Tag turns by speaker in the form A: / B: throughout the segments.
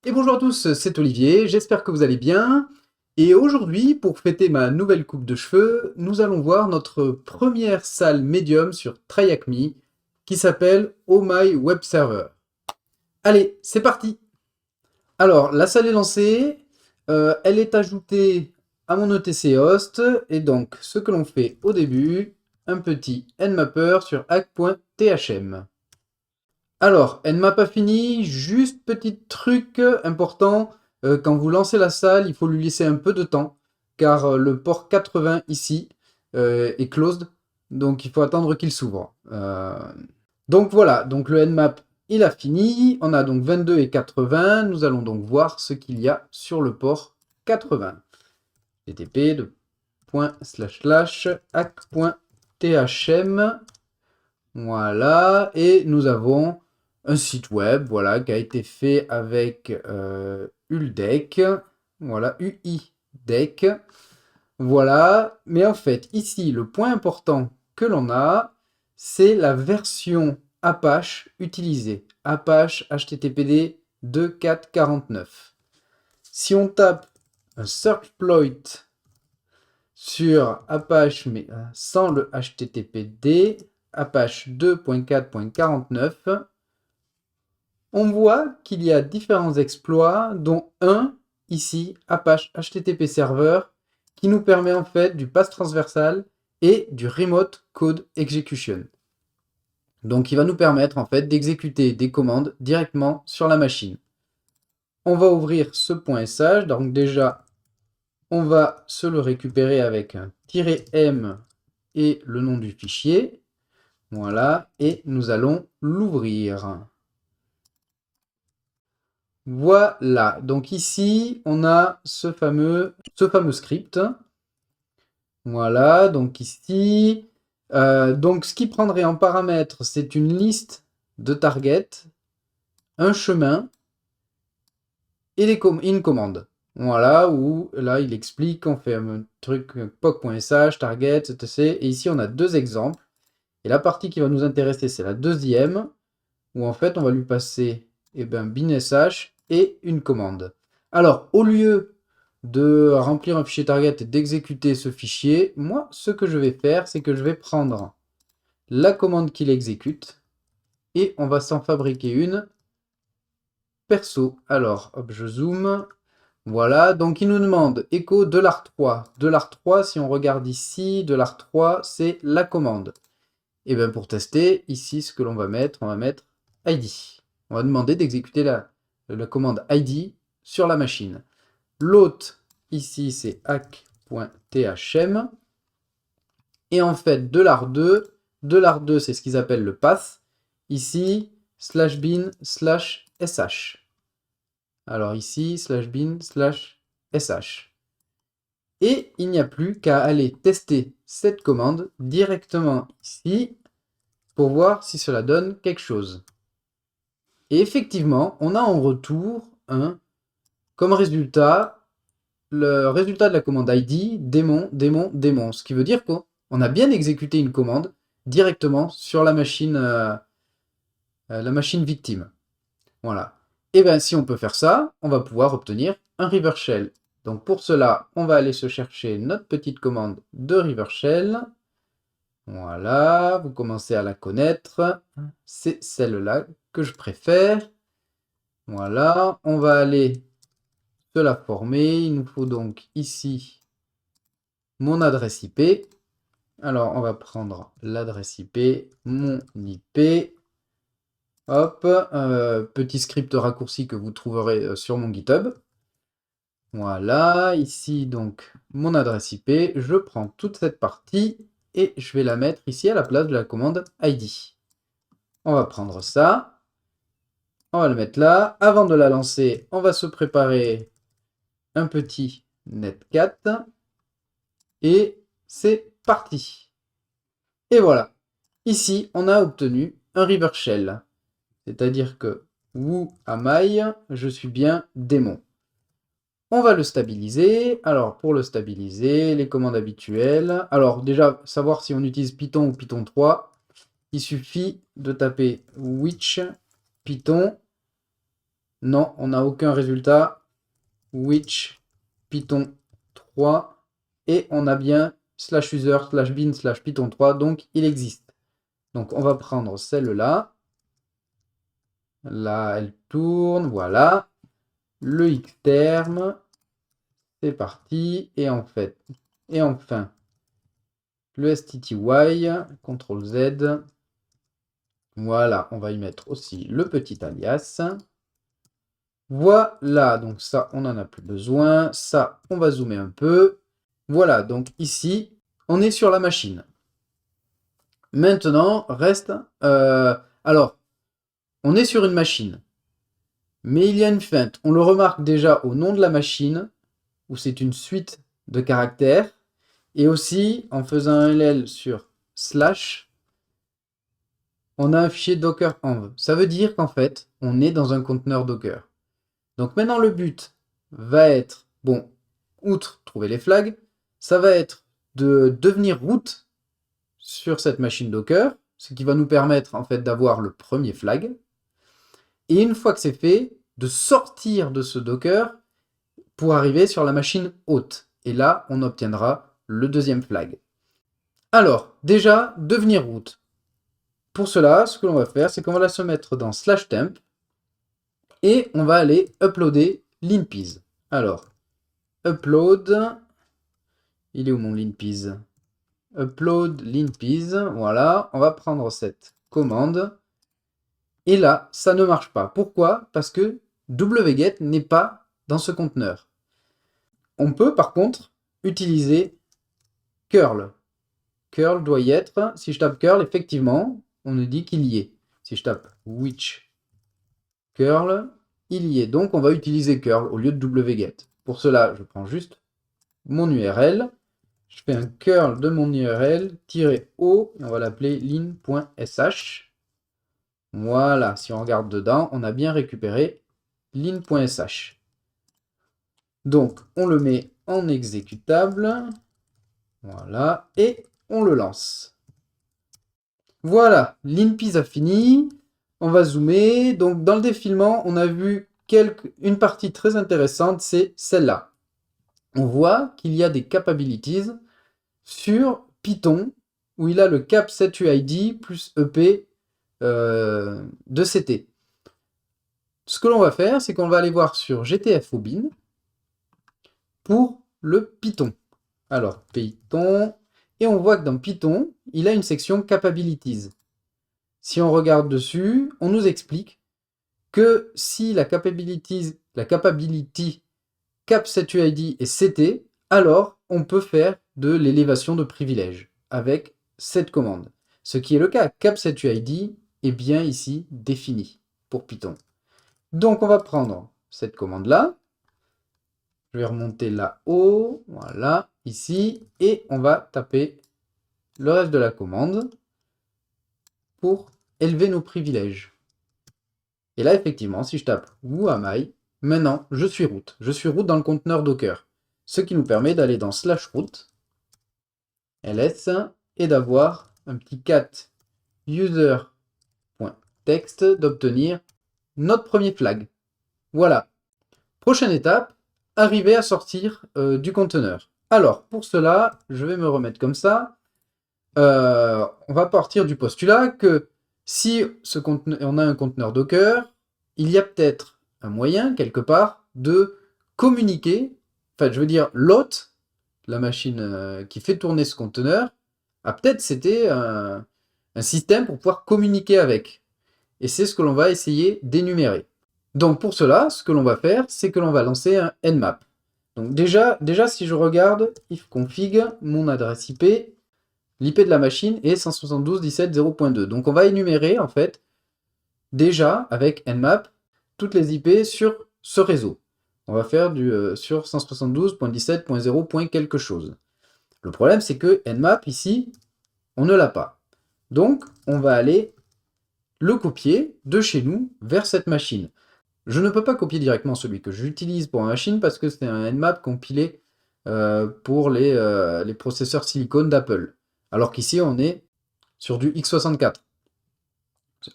A: Et bonjour à tous, c'est Olivier, j'espère que vous allez bien. Et aujourd'hui, pour fêter ma nouvelle coupe de cheveux, nous allons voir notre première salle médium sur TryHackMe qui s'appelle Oh My Web Server. Allez, c'est parti! Alors, la salle est lancée, elle est ajoutée à mon ETC host, et donc ce que l'on fait au début, un petit nmapper sur hack.thm. Alors, elle ne m'a pas fini, juste petit truc important, quand vous lancez la salle, il faut lui laisser un peu de temps, car le port 80 ici est closed, donc il faut attendre qu'il s'ouvre. Donc voilà, donc le nmap il a fini, on a donc 22 et 80, nous allons donc voir ce qu'il y a sur le port 80. http://hack.thm. Voilà, et nous avons un site web, voilà, qui a été fait avec Uldec, voilà, UIDEC, voilà. Mais en fait, ici, le point important que l'on a, c'est la version Apache utilisée, Apache HTTPD 2.4.49. Si on tape un searchploit sur Apache, mais sans le HTTPD, Apache 2.4.49, on voit qu'il y a différents exploits, dont un, ici, Apache HTTP Server, qui nous permet en fait du pass transversal et du remote code execution. Donc il va nous permettre en fait d'exécuter des commandes directement sur la machine. On va ouvrir ce .sh, donc déjà on va se le récupérer avec un "-m" et le nom du fichier. Voilà, et nous allons l'ouvrir. Voilà, donc ici, on a ce fameux script. Voilà, donc ici, donc ce qui prendrait en paramètre, c'est une liste de targets, un chemin et une commande. Voilà, où là, il explique, on fait un truc poc.sh, target, etc. Et ici, on a deux exemples. Et la partie qui va nous intéresser, c'est la deuxième, où en fait, on va lui passer bin.sh et une commande. Alors, au lieu de remplir un fichier target et d'exécuter ce fichier, moi, ce que je vais faire, c'est que je vais prendre la commande qu'il exécute et on va s'en fabriquer une perso. Alors, hop, je zoome. Voilà, donc il nous demande echo $3. $3, si on regarde ici, $3, c'est la commande. Et bien pour tester, ici, ce que l'on va mettre, on va mettre ID. On va demander d'exécuter la commande ID sur la machine. L'hôte, ici, c'est hack.thm. Et en fait, $2, c'est ce qu'ils appellent le path. Ici, /bin/sh. Alors ici, /bin/sh. Et il n'y a plus qu'à aller tester cette commande directement ici pour voir si cela donne quelque chose. Et effectivement, on a en retour comme résultat le résultat de la commande ID démon. Ce qui veut dire qu'on a bien exécuté une commande directement sur la machine victime. Voilà. Et bien si on peut faire ça, on va pouvoir obtenir un reverse shell. Donc pour cela, on va aller se chercher notre petite commande de reverse shell. Voilà, vous commencez à la connaître. C'est celle-là que je préfère. Voilà, on va aller se la former. Il nous faut donc ici mon adresse IP. Alors, on va prendre l'adresse IP, mon IP. Hop, petit script raccourci que vous trouverez sur mon GitHub. Voilà, ici donc mon adresse IP. Je prends toute cette partie et je vais la mettre ici à la place de la commande ID. On va prendre ça. On va le mettre là. Avant de la lancer, on va se préparer un petit netcat. Et c'est parti. Et voilà. Ici, on a obtenu un reverse shell. C'est-à-dire que who am I, je suis bien démon. On va le stabiliser. Alors, pour le stabiliser, les commandes habituelles. Alors, déjà, savoir si on utilise Python ou Python 3. Il suffit de taper which Python Non, on n'a aucun résultat. Which Python 3 et on a bien /user /bin /python 3, donc il existe. Donc on va prendre celle-là. Là, elle tourne, voilà. Le xterm, c'est parti. Et enfin, le stty, CTRL Z. Voilà, on va y mettre aussi le petit alias. Voilà, donc ça, on n'en a plus besoin. Ça, on va zoomer un peu. Voilà, donc ici, on est sur la machine. Maintenant, reste... alors, on est sur une machine. Mais il y a une feinte. On le remarque déjà au nom de la machine, où c'est une suite de caractères. Et aussi, en faisant un ll sur slash, on a un fichier docker env. Ça veut dire qu'en fait, on est dans un conteneur Docker. Donc maintenant, le but va être, bon, outre trouver les flags, ça va être de devenir root sur cette machine Docker, ce qui va nous permettre en fait d'avoir le premier flag. Et une fois que c'est fait, de sortir de ce Docker pour arriver sur la machine hôte. Et là, on obtiendra le deuxième flag. Alors, déjà, devenir root. Pour cela, ce que l'on va faire, c'est qu'on va se mettre dans /temp et on va aller uploader linpiz. Alors, upload, il est où mon linpiz? Upload linpiz, voilà, on va prendre cette commande. Et là, ça ne marche pas. Pourquoi? Parce que wget n'est pas dans ce conteneur. On peut par contre utiliser curl. Curl doit y être. Si je tape curl, effectivement, on nous dit qu'il y est. Si je tape which curl, il y est. Donc on va utiliser curl au lieu de wget. Pour cela, je prends juste mon URL. Je fais un curl de mon URL, -o, et on va l'appeler lin.sh. Voilà, si on regarde dedans, on a bien récupéré lin.sh. Donc, on le met en exécutable. Voilà, et on le lance. Voilà, linpiz a fini. On va zoomer. Donc, dans le défilement, on a vu une partie très intéressante, c'est celle-là. On voit qu'il y a des capabilities sur Python, où il a le cap setuid plus EP de CT. Ce que l'on va faire, c'est qu'on va aller voir sur GTFOBin pour le Python. Alors, Python, et on voit que dans Python, il a une section Capabilities. Si on regarde dessus, on nous explique que si la capability cap setuid est CT, alors on peut faire de l'élévation de privilèges avec cette commande. Ce qui est le cas, cap setuid est bien ici défini pour Python. Donc on va prendre cette commande-là. Je vais remonter là-haut, voilà, ici, et on va taper le reste de la commande pour élever nos privilèges. Et là, effectivement, si je tape who am I, maintenant, je suis root. Je suis root dans le conteneur Docker. Ce qui nous permet d'aller dans /root, ls, et d'avoir un petit cat user.text, d'obtenir notre premier flag. Voilà. Prochaine étape, arriver à sortir du conteneur. Alors, pour cela, je vais me remettre comme ça. On va partir du postulat que si on a un conteneur Docker, il y a peut-être un moyen, quelque part, de communiquer, enfin, je veux dire, l'hôte, la machine qui fait tourner ce conteneur, a peut-être c'était un système pour pouvoir communiquer avec. Et c'est ce que l'on va essayer d'énumérer. Donc pour cela, ce que l'on va faire, c'est que l'on va lancer un nmap. Donc déjà si je regarde ifconfig, mon adresse IP, l'IP de la machine est 172.17.0.2. Donc on va énumérer en fait déjà avec nmap toutes les IP sur ce réseau. On va faire sur 172.17.0. quelque chose. Le problème c'est que nmap ici, on ne l'a pas. Donc on va aller le copier de chez nous vers cette machine. Je ne peux pas copier directement celui que j'utilise pour ma machine parce que c'est un nmap compilé pour les processeurs silicone d'Apple. Alors qu'ici, on est sur du x64.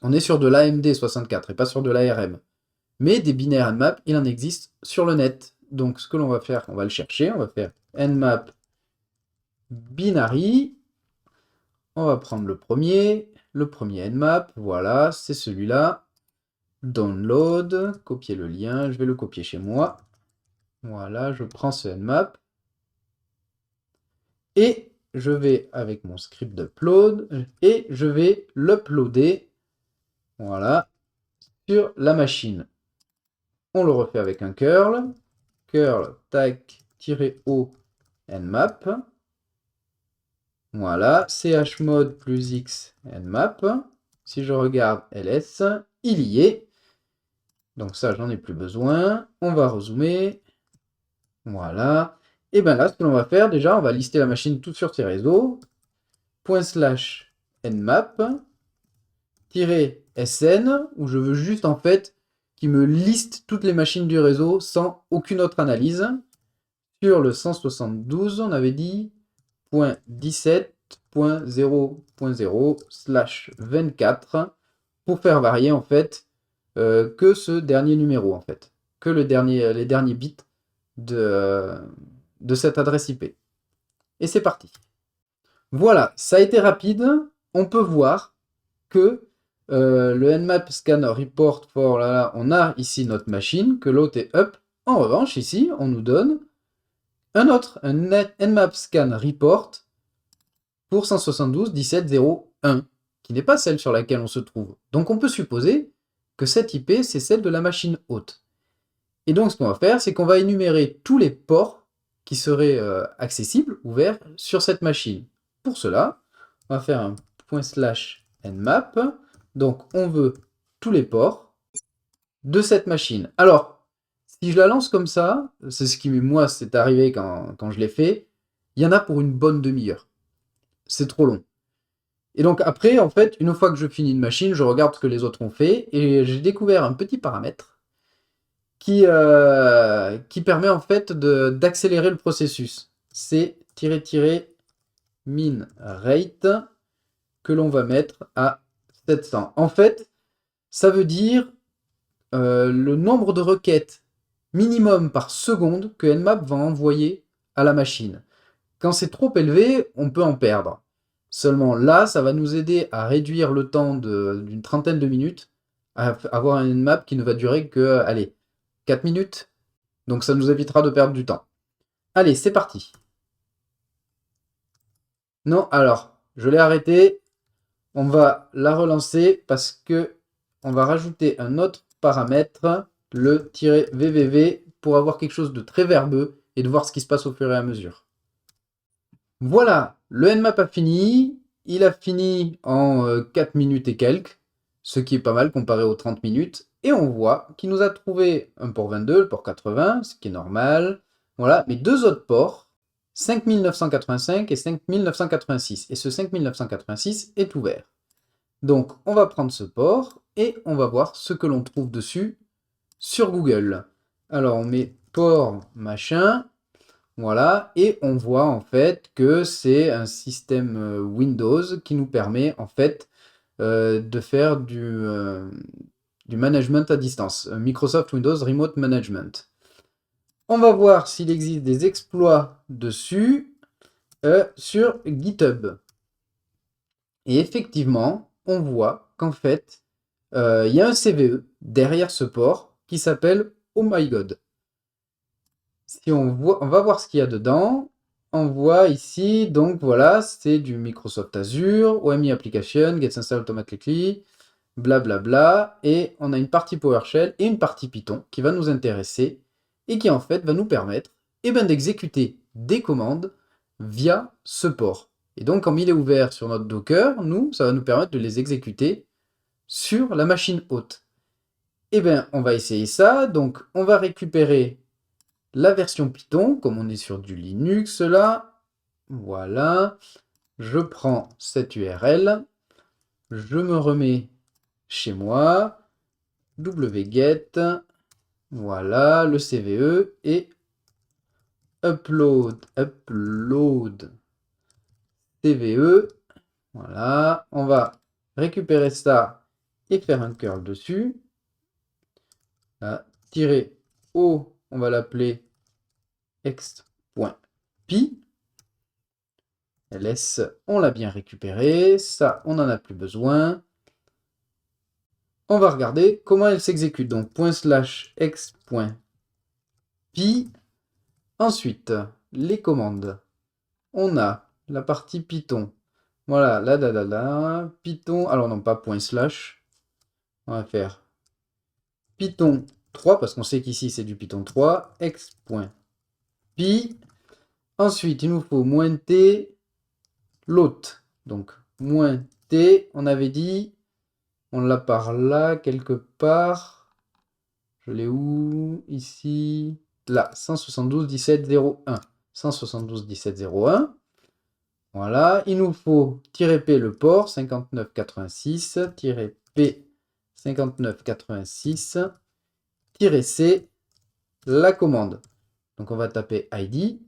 A: On est sur de l'AMD 64 et pas sur de l'ARM. Mais des binaires Nmap, il en existe sur le net. Donc ce que l'on va faire, on va le chercher, on va faire Nmap binary. On va prendre le premier Nmap, voilà, c'est celui-là. Download, copier le lien, je vais le copier chez moi. Voilà, je prends ce Nmap. Et je vais avec mon script d'upload, et je vais l'uploader, voilà, sur la machine. On le refait avec un curl tag-o nmap. Voilà, chmod plus x nmap. Si je regarde ls, il y est. Donc ça, j'en ai plus besoin. On va rezoomer. Voilà. Et bien là, ce que l'on va faire, déjà, on va lister la machine toute sur ses réseaux. ./nmap -sn, où je veux juste en fait qu'il me liste toutes les machines du réseau sans aucune autre analyse. Sur le 172, on avait dit .17.0.0/24 pour faire varier en fait que ce dernier numéro en fait, que les derniers bits de cette adresse IP. Et c'est parti. Voilà, ça a été rapide. On peut voir que le nmap scan report for, là, on a ici notre machine, que l'autre est up. En revanche, ici, on nous donne un autre, un nmap scan report pour 172.17.0.1, qui n'est pas celle sur laquelle on se trouve. Donc on peut supposer que cette IP, c'est celle de la machine hôte. Et donc ce qu'on va faire, c'est qu'on va énumérer tous les ports qui seraient accessibles, ouverts sur cette machine. Pour cela, on va faire un ./nmap. Donc on veut tous les ports de cette machine. Alors, si je la lance comme ça, c'est ce qui, moi, c'est arrivé quand je l'ai fait, il y en a pour une bonne demi-heure. C'est trop long. Et donc après, en fait, une fois que je finis une machine, je regarde ce que les autres ont fait, et j'ai découvert un petit paramètre qui permet en fait d'accélérer le processus. C'est -min rate que l'on va mettre à 700. En fait, ça veut dire le nombre de requêtes minimum par seconde que Nmap va envoyer à la machine. Quand c'est trop élevé, on peut en perdre. Seulement là, ça va nous aider à réduire le temps d'une trentaine de minutes, à avoir un Nmap qui ne va durer que, allez, 4 minutes. Donc ça nous évitera de perdre du temps. Allez, c'est parti. Non, alors, je l'ai arrêté. On va la relancer parce que on va rajouter un autre paramètre, le -vvv, pour avoir quelque chose de très verbeux et de voir ce qui se passe au fur et à mesure. Voilà, le Nmap a fini. Il a fini en 4 minutes et quelques, ce qui est pas mal comparé aux 30 minutes. Et on voit qu'il nous a trouvé un port 22, le port 80, ce qui est normal. Voilà, mais deux autres ports, 5985 et 5986. Et ce 5986 est ouvert. Donc, on va prendre ce port et on va voir ce que l'on trouve dessus sur Google. Alors, on met port machin, voilà, et on voit en fait que c'est un système Windows qui nous permet en fait de faire du management à distance, Microsoft Windows Remote Management. On va voir s'il existe des exploits dessus sur GitHub. Et effectivement, on voit qu'en fait, il y a un CVE derrière ce port qui s'appelle Oh My God. Si on va voir ce qu'il y a dedans. On voit ici, donc voilà, c'est du Microsoft Azure, OMI Application, Gets Installed Automatically, blablabla. Et on a une partie PowerShell et une partie Python qui va nous intéresser et qui en fait va nous permettre d'exécuter des commandes via ce port. Et donc, comme il est ouvert sur notre Docker, ça va nous permettre de les exécuter sur la machine hôte. Et bien, on va essayer ça. Donc, on va récupérer la version Python, comme on est sur du Linux là. Voilà. Je prends cette URL. Je me remets chez moi. wget. Voilà, le CVE et upload CVE. Voilà, on va récupérer ça et faire un curl dessus. Là, tirer O, on va l'appeler ext.py. ls, on l'a bien récupéré. Ça, on n'en a plus besoin. On va regarder comment elle s'exécute. Donc, ./ext.py. Ensuite, les commandes. On a la partie Python. Voilà, là, Python. Alors non, pas /. On va faire Python 3, parce qu'on sait qu'ici c'est du Python 3. ext.py. Ensuite, il nous faut -t, l'hôte. Donc, -t, on avait dit, on l'a par là, quelque part. Je l'ai où? Ici. Là, 172.17.01. 172.17.01. Voilà, il nous faut -p le port, 5986, -p 5986, -c la commande. Donc on va taper id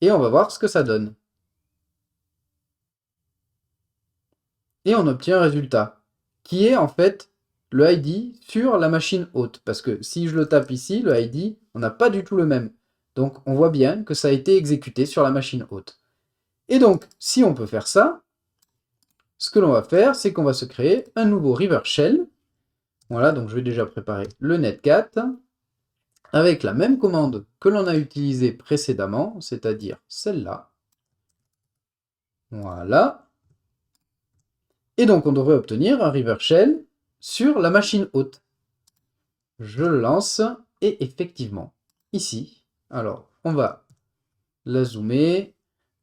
A: et on va voir ce que ça donne. Et on obtient un résultat qui est en fait le id sur la machine hôte. Parce que si je le tape ici, le id, on n'a pas du tout le même. Donc on voit bien que ça a été exécuté sur la machine hôte. Et donc, si on peut faire ça, ce que l'on va faire, c'est qu'on va se créer un nouveau River Shell. Voilà, donc je vais déjà préparer le netcat avec la même commande que l'on a utilisée précédemment, c'est-à-dire celle-là. Voilà. Et donc, on devrait obtenir un River Shell sur la machine hôte. Je le lance et effectivement, ici, alors, on va la zoomer,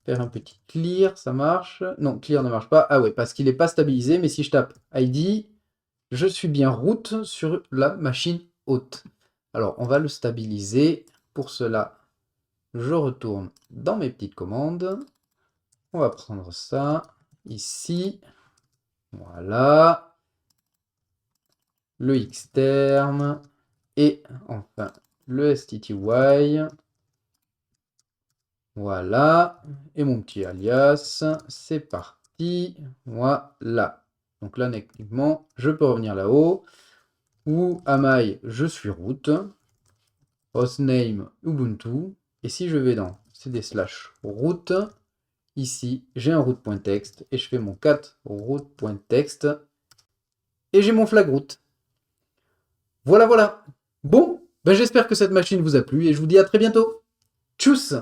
A: faire un petit clear, ça marche. Non, clear ne marche pas. Ah ouais, parce qu'il n'est pas stabilisé, mais si je tape ID, je suis bien root sur la machine hôte. Alors, on va le stabiliser. Pour cela, je retourne dans mes petites commandes. On va prendre ça ici. Voilà. Le xterm. Et enfin, le stty. Voilà. Et mon petit alias. C'est parti. Voilà. Donc là, techniquement, je peux revenir là-haut. Ou Amai, je suis root. Hostname Ubuntu. Et si je vais dans cd/root, ici, j'ai un root.txt et je fais mon cat root.txt et j'ai mon flag root. Voilà, voilà. Bon, ben j'espère que cette machine vous a plu et je vous dis à très bientôt. Tchuss!